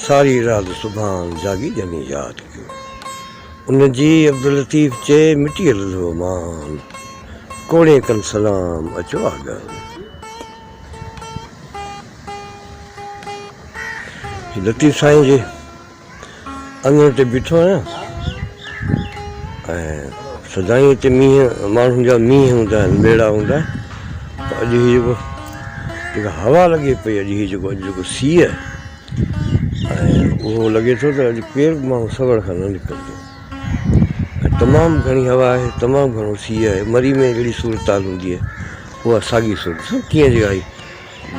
सारी रात सुभान जागी जनी याद क्यों उन जी अब्दुल लतीफ़ चे मिटी लधो मान कोड़े कन सलाम अचो आगा लतीफ़ साईं जे अंगण ते बीठो आहियां ऐं सदाईं हिते मींहं माण्हुनि जा मींहं हूंदा आहिनि ॿेड़ा हूंदा आहिनि त अॼु हीअ जेका हवा लॻे पई अॼु जेको सीउ ऐं उहो लॻे थो त अॼु केरु बि माण्हू सवड़ खां न निकिरंदो ऐं तमामु घणी हवा आहे तमामु घणो सीउ आहे मरी में अहिड़ी सूरत हाल हूंदी आहे उहा साॻी सूरत कीअं जेका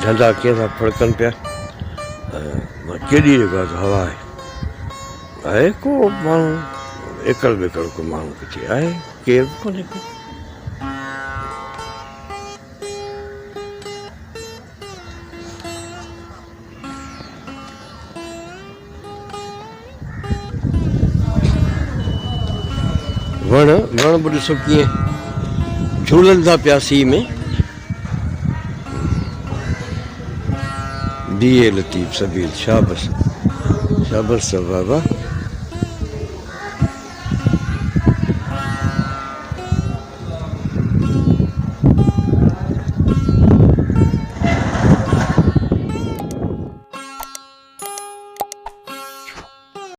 धंधा कीअं था फड़कनि पिया केॾी जेका हवा आहे को माण्हू एकड़ बेकड़ को माण्हू किथे आहे केरु बि कोन्हे को वण बि ॾिसो कीअं झूलनि था पिया सीउ में बीए लतीफ़ सबील शाबस शाबस बाबा